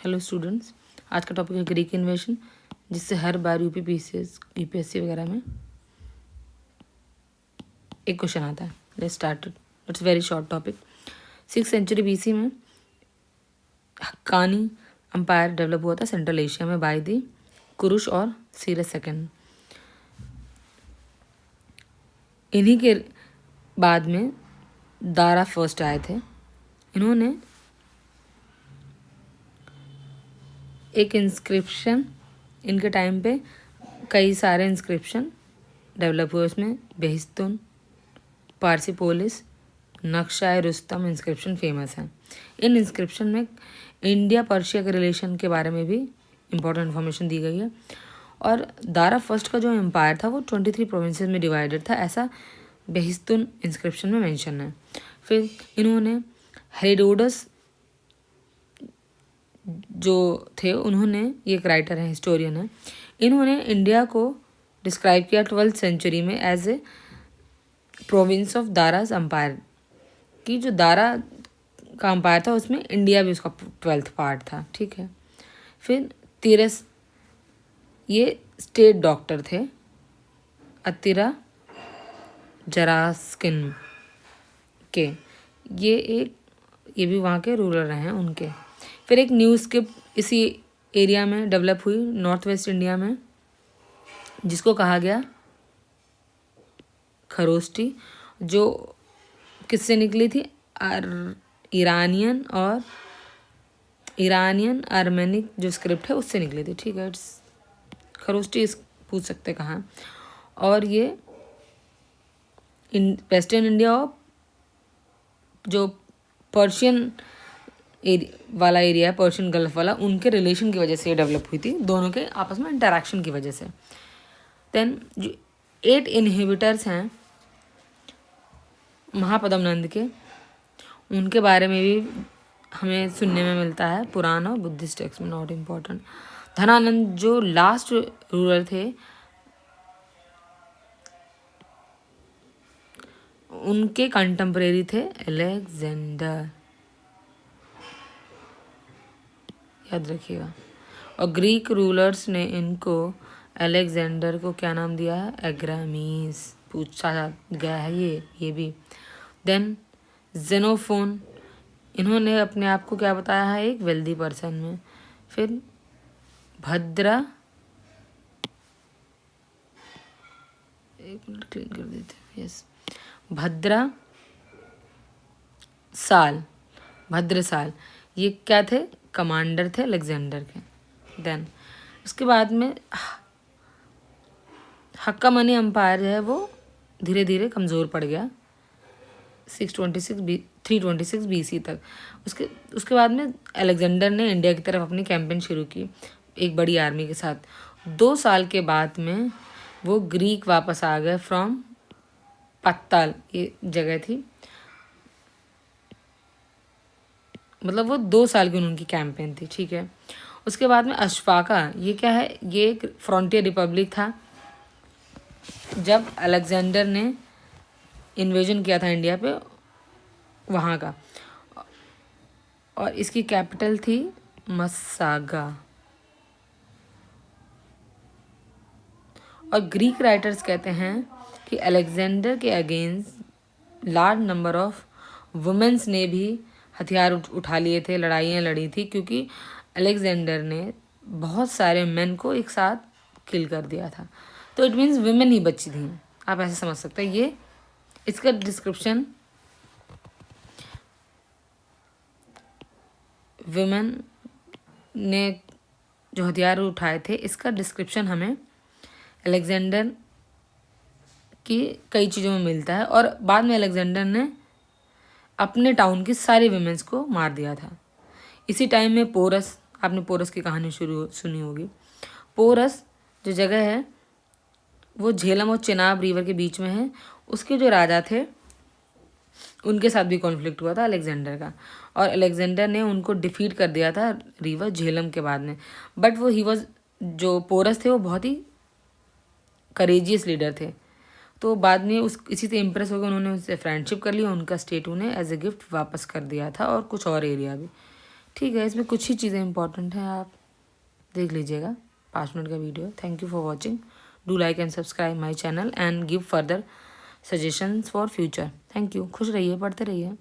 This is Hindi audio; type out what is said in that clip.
हेलो स्टूडेंट्स, आज का टॉपिक है ग्रीक इन्वेशन, जिससे हर बार यूपीएससी वगैरह में एक क्वेश्चन आता है। Let's start, it's very short topic. 6th century BC में हक्कानी अम्पायर डेवलप हुआ था सेंट्रल एशिया में बाय दी कुरुश और सीरस सेकेंड। इन्हीं के बाद में दारा फर्स्ट आए थे। इन्होंने एक इंस्क्रिप्शन, इनके टाइम पे कई सारे इंस्क्रिप्शन डेवलप हुए। उसमें बेहिस्तुन, पार्सिपोलिस, नक्शा रुस्तम इंस्क्रिप्शन फेमस हैं। इन इंस्क्रिप्शन में इंडिया पर्शिया के रिलेशन के बारे में भी इम्पोर्टेंट इन्फॉर्मेशन दी गई है। और दारा फर्स्ट का जो एम्पायर था वो 23 प्रोविंसेस में डिवाइडेड था, ऐसा बेहिस्तुन इंस्क्रिप्शन में मेंशन है। फिर इन्होंने हेरोडोटस जो थे, उन्होंने, ये एक राइटर है, हिस्टोरियन है, इन्होंने इंडिया को डिस्क्राइब किया 12th सेंचुरी में एज ए प्रोविंस ऑफ दाराज अम्पायर, कि जो दारा का अम्पायर था उसमें इंडिया भी उसका 12th पार्ट था। ठीक है। फिर तीरस, ये स्टेट डॉक्टर थे। अतिरा जरास्किन के, ये भी वहाँ के रूलर रहे हैं उनके। फिर एक न्यू स्किप इसी एरिया में डेवलप हुई, नॉर्थ वेस्ट इंडिया में, जिसको कहा गया खरोष्टी, जो किससे निकली थी? ईरानियन आर्मेनिक जो स्क्रिप्ट है उससे निकली थी। ठीक है। खरोष्टी पूछ सकते कहाँ। और ये वेस्टर्न इंडिया और जो पर्शियन वाला एरिया है, पर्शियन गल्फ वाला, उनके रिलेशन की वजह से ये डेवलप हुई थी, दोनों के आपस में इंटरैक्शन की वजह से। देन जो 8 इनहिबिटर्स हैं महापद्मनंद के, उनके बारे में भी हमें सुनने में मिलता है पुराण और बुद्धिस्ट टेक्स्ट में, नॉट इम्पॉर्टेंट। धनानंद जो लास्ट रूलर थे, उनके कंटेम्परेरी थे अलेक्जेंडर, याद रखिएगा। और ग्रीक रूलर्स ने इनको, अलेक्जेंडर को क्या नाम दिया है? एग्रामीस। पूछा गया है ये भी। देन जेनोफोन, इन्होंने अपने आप को क्या बताया है? एक वेल्दी पर्सन में। फिर भद्रा, एक मिनट क्लीन कर देते हैं, यस, भद्रसाल, ये क्या थे? कमांडर थे अलेक्जेंडर के। देन उसके बाद में हक्कामनी अम्पायर जो है वो धीरे धीरे कमज़ोर पड़ गया 326 बीसी तक। उसके बाद में अलेक्जेंडर ने इंडिया की तरफ अपनी कैंपेन शुरू की एक बड़ी आर्मी के साथ। 2 साल के बाद में वो ग्रीक वापस आ गए फ्रॉम पत्ताल, ये जगह थी, मतलब वो 2 साल की उनकी कैंपेन थी। ठीक है। उसके बाद में अशफाका, ये क्या है? ये एक फ्रंटियर रिपब्लिक था जब अलेक्जेंडर ने इन्वेजन किया था इंडिया पे, वहाँ का, और इसकी कैपिटल थी मस्सागा। और ग्रीक राइटर्स कहते हैं कि अलेक्जेंडर के against large number of womens ने भी हथियार उठा लिए थे, लड़ाइयाँ लड़ी थी, क्योंकि अलेक्जेंडर ने बहुत सारे मेन को एक साथ किल कर दिया था। तो इट मीन्स वुमेन ही बची थी, आप ऐसे समझ सकते हैं। ये इसका डिस्क्रिप्शन, वुमेन ने जो हथियार उठाए थे, इसका डिस्क्रिप्शन हमें अलेक्जेंडर की कई चीज़ों में मिलता है। और बाद में अलेक्जेंडर ने अपने टाउन की सारी वुमेन्स को मार दिया था। इसी टाइम में पोरस, आपने पोरस की कहानी सुनी होगी। पोरस जो जगह है वो झेलम और चेनाब रिवर के बीच में है। उसके जो राजा थे उनके साथ भी कॉन्फ्लिक्ट हुआ था अलेक्जेंडर का, और अलेक्जेंडर ने उनको डिफीट कर दिया था रिवर झेलम के बाद में। बट वो जो पोरस थे वो बहुत ही करेजियस लीडर थे, तो बाद में इसी से इम्प्रेस होकर उन्होंने उससे फ्रेंडशिप कर ली। उनका स्टेट उन्हें एज ए गिफ्ट वापस कर दिया था, और कुछ और एरिया भी। ठीक है, इसमें कुछ ही चीज़ें इंपॉर्टेंट हैं, आप देख लीजिएगा 5 मिनट का video. Thank you for watching. Do like and subscribe my channel and give further suggestions for future. Thank you. खुश रहिए, पढ़ते रहिए।